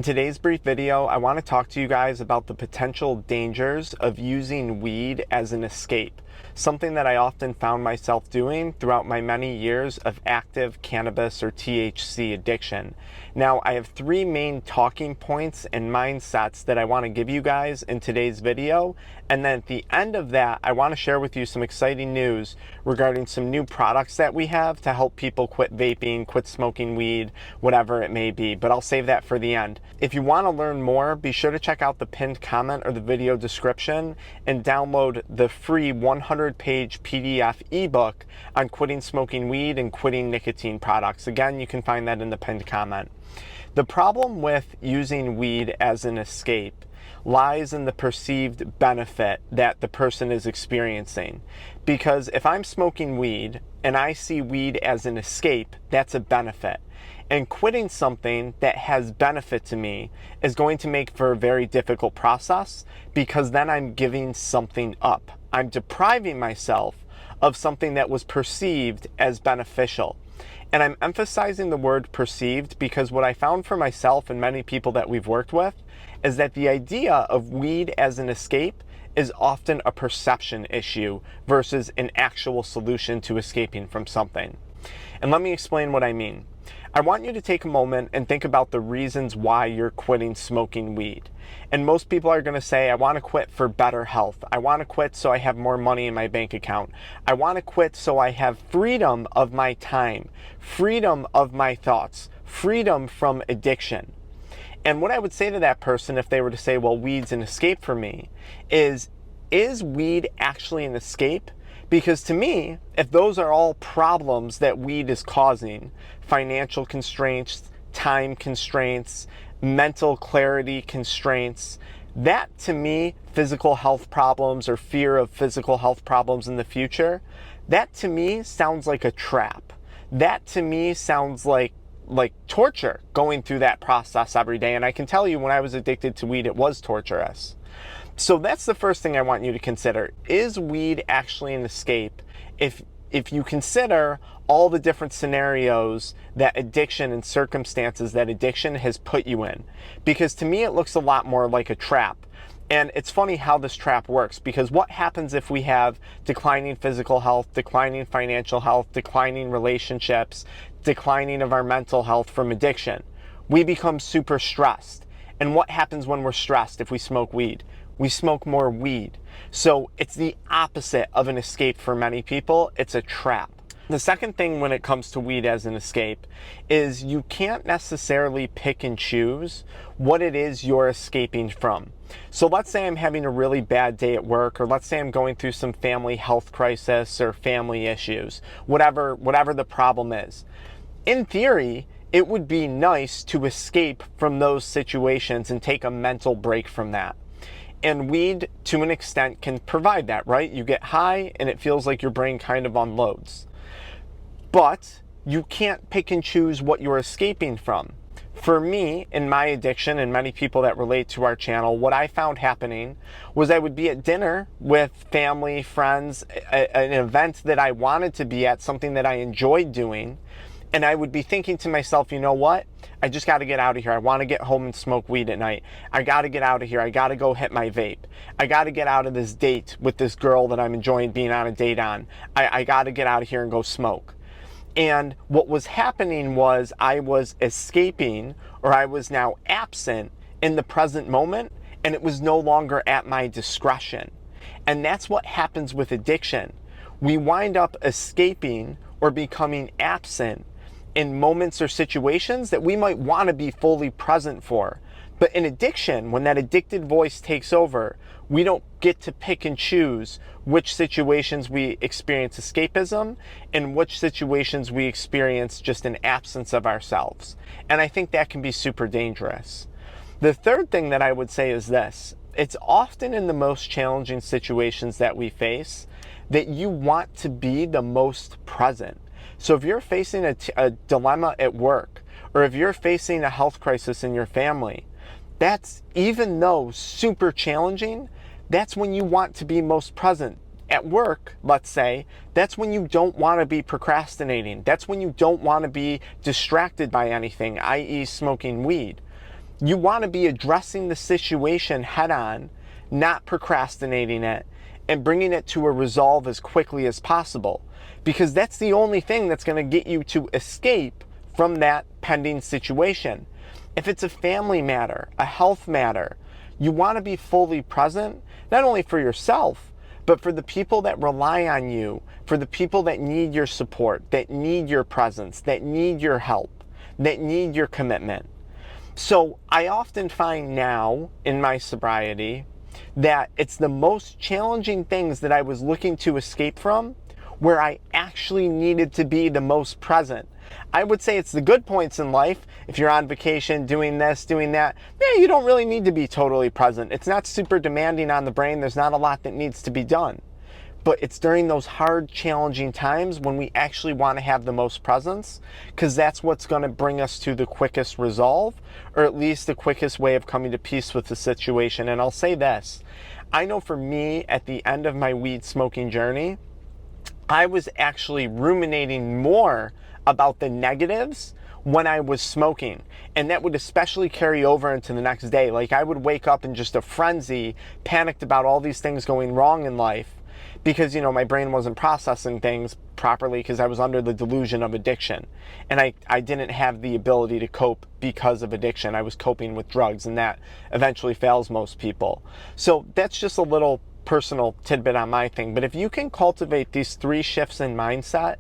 In today's brief video, I want to talk to you guys about the potential dangers of using weed as an escape, something that I often found myself doing throughout my many years of active cannabis or THC addiction. Now, I have three main talking points and mindsets that I want to give you guys in today's video, and then at the end of that, I want to share with you some exciting news regarding some new products that we have to help people quit vaping, quit smoking weed, whatever it may be, but I'll save that for the end. If you want to learn more, be sure to check out the pinned comment or the video description and download the free 100-page PDF ebook on quitting smoking weed and quitting nicotine products. Again, you can find that in the pinned comment. The problem with using weed as an escape lies in the perceived benefit that the person is experiencing. Because if I'm smoking weed and I see weed as an escape, that's a benefit. And quitting something that has benefit to me is going to make for a very difficult process, because then I'm giving something up. I'm depriving myself of something that was perceived as beneficial. And I'm emphasizing the word perceived because what I found for myself and many people that we've worked with is that the idea of weed as an escape is often a perception issue versus an actual solution to escaping from something. And let me explain what I mean. I want you to take a moment and think about the reasons why you're quitting smoking weed. And most people are going to say, I want to quit for better health. I want to quit so I have more money in my bank account. I want to quit so I have freedom of my time, freedom of my thoughts, freedom from addiction. And what I would say to that person if they were to say, well, weed's an escape for me, is weed actually an escape? Because to me, if those are all problems that weed is causing, financial constraints, time constraints, mental clarity constraints, that to me, physical health problems or fear of physical health problems in the future, that to me sounds like a trap. That to me sounds like torture going through that process every day. And I can tell you when I was addicted to weed, it was torturous. So that's the first thing I want you to consider. Is weed actually an escape if you consider all the different scenarios that addiction and circumstances that addiction has put you in? Because to me, it looks a lot more like a trap. And it's funny how this trap works, because what happens if we have declining physical health, declining financial health, declining relationships, declining of our mental health from addiction? We become super stressed. And what happens when we're stressed if we smoke weed? We smoke more weed. So it's the opposite of an escape for many people. It's a trap. The second thing when it comes to weed as an escape is you can't necessarily pick and choose what it is you're escaping from. So let's say I'm having a really bad day at work, or let's say I'm going through some family health crisis or family issues, whatever the problem is. In theory, it would be nice to escape from those situations and take a mental break from that. And weed, to an extent, can provide that, right? You get high and it feels like your brain kind of unloads. But you can't pick and choose what you're escaping from. For me, in my addiction, and many people that relate to our channel, what I found happening was I would be at dinner with family, friends, an event that I wanted to be at, something that I enjoyed doing, and I would be thinking to myself, you know what? I just got to get out of here. I want to get home and smoke weed at night. I got to get out of here. I got to go hit my vape. I got to get out of this date with this girl that I'm enjoying being on a date on. I got to get out of here and go smoke. And what was happening was I was escaping, or I was now absent in the present moment, and it was no longer at my discretion. And that's what happens with addiction. We wind up escaping or becoming absent in moments or situations that we might want to be fully present for. But in addiction, when that addicted voice takes over, we don't get to pick and choose which situations we experience escapism and which situations we experience just an absence of ourselves. And I think that can be super dangerous. The third thing that I would say is this: it's often in the most challenging situations that we face that you want to be the most present. So if you're facing a dilemma at work, or if you're facing a health crisis in your family, that's, even though super challenging, that's when you want to be most present. At work, let's say, that's when you don't want to be procrastinating. That's when you don't want to be distracted by anything, i.e. smoking weed. You want to be addressing the situation head on, not procrastinating it, and bringing it to a resolve as quickly as possible. Because that's the only thing that's going to get you to escape from that pending situation. If it's a family matter, a health matter, you want to be fully present, not only for yourself, but for the people that rely on you, for the people that need your support, that need your presence, that need your help, that need your commitment. So I often find now in my sobriety that it's the most challenging things that I was looking to escape from where I actually needed to be the most present. I would say it's the good points in life. If you're on vacation, doing this, doing that, you don't really need to be totally present. It's not super demanding on the brain. There's not a lot that needs to be done. But it's during those hard, challenging times when we actually want to have the most presence, because that's what's going to bring us to the quickest resolve, or at least the quickest way of coming to peace with the situation. And I'll say this, I know for me, at the end of my weed smoking journey, I was actually ruminating more about the negatives when I was smoking. And that would especially carry over into the next day. Like I would wake up in just a frenzy, panicked about all these things going wrong in life. Because, my brain wasn't processing things properly because I was under the delusion of addiction. And I didn't have the ability to cope because of addiction. I was coping with drugs, and that eventually fails most people. So that's just a little personal tidbit on my thing. But if you can cultivate these 3 shifts in mindset,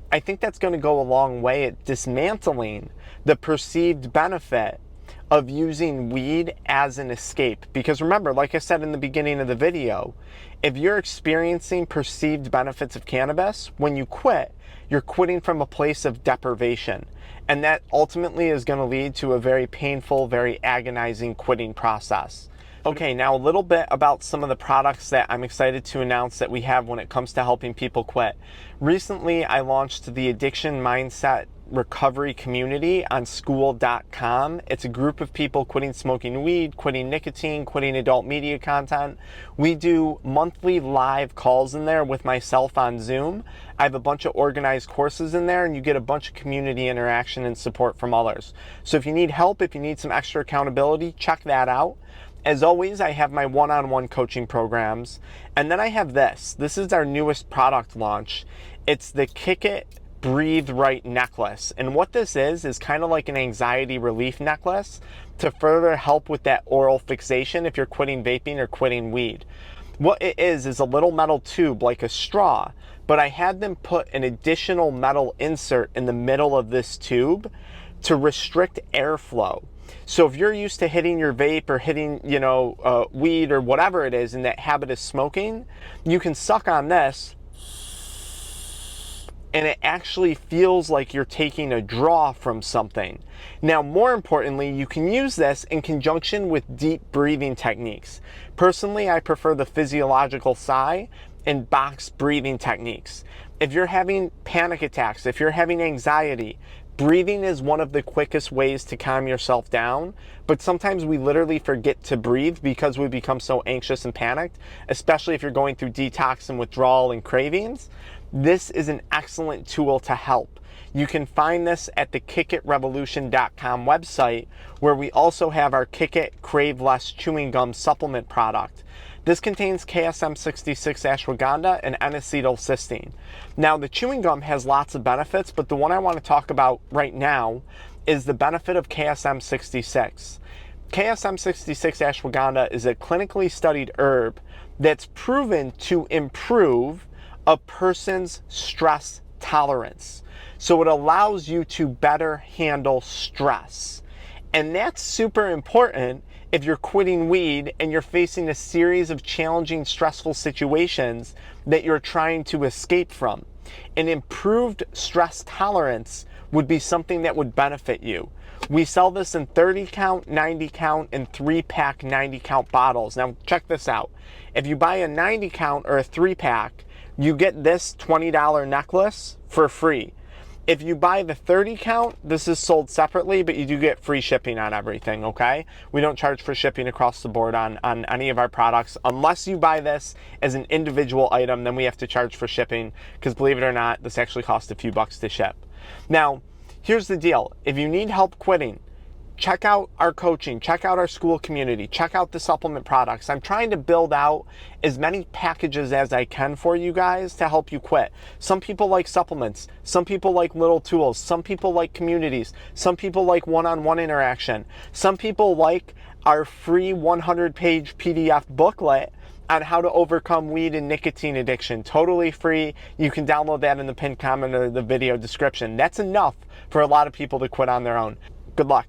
I think that's going to go a long way at dismantling the perceived benefit of using weed as an escape. Because remember, like I said in the beginning of the video, if you're experiencing perceived benefits of cannabis, when you quit, you're quitting from a place of deprivation. And that ultimately is going to lead to a very painful, very agonizing quitting process. Okay, now a little bit about some of the products that I'm excited to announce that we have when it comes to helping people quit. Recently, I launched the AddictionMindset recovery community on school.com. It's a group of people quitting smoking weed, quitting nicotine, quitting adult media content. We do monthly live calls in there with myself on Zoom. I have a bunch of organized courses in there, and you get a bunch of community interaction and support from others. So if you need help, if you need some extra accountability, check that out. As always, I have my one-on-one coaching programs. And then I have this. This is our newest product launch. It's the Kick It Breathe Right necklace. And what this is kind of like an anxiety relief necklace to further help with that oral fixation if you're quitting vaping or quitting weed. What it is a little metal tube like a straw, but I had them put an additional metal insert in the middle of this tube to restrict airflow. So if you're used to hitting your vape or hitting, weed or whatever it is in that habit of smoking, you can suck on this and it actually feels like you're taking a draw from something. Now, more importantly, you can use this in conjunction with deep breathing techniques. Personally, I prefer the physiological sigh and box breathing techniques. If you're having panic attacks, if you're having anxiety, breathing is one of the quickest ways to calm yourself down, but sometimes we literally forget to breathe because we become so anxious and panicked, especially if you're going through detox and withdrawal and cravings. This is an excellent tool to help. You can find this at the kickitrevolution.com website, where we also have our Kick It Crave Less chewing gum supplement product. This contains KSM-66 ashwagandha and N-acetylcysteine. Now, the chewing gum has lots of benefits, but the one I want to talk about right now is the benefit of KSM-66. KSM-66 ashwagandha is a clinically studied herb that's proven to improve a person's stress tolerance. So it allows you to better handle stress. And that's super important if you're quitting weed and you're facing a series of challenging, stressful situations that you're trying to escape from. An improved stress tolerance would be something that would benefit you. We sell this in 30 count, 90 count, and 3-pack 90 count bottles. Now check this out. If you buy a 90 count or a 3-pack, you get this $20 necklace for free. If you buy the 30 count, this is sold separately, but you do get free shipping on everything, okay? We don't charge for shipping across the board on any of our products. Unless you buy this as an individual item, then we have to charge for shipping, because believe it or not, this actually costs a few bucks to ship. Now, here's the deal. If you need help quitting, check out our coaching, check out our school community, check out the supplement products. I'm trying to build out as many packages as I can for you guys to help you quit. Some people like supplements, some people like little tools, some people like communities, some people like one-on-one interaction, some people like our free 100-page PDF booklet on how to overcome weed and nicotine addiction. Totally free. You can download that in the pinned comment or the video description. That's enough for a lot of people to quit on their own. Good luck.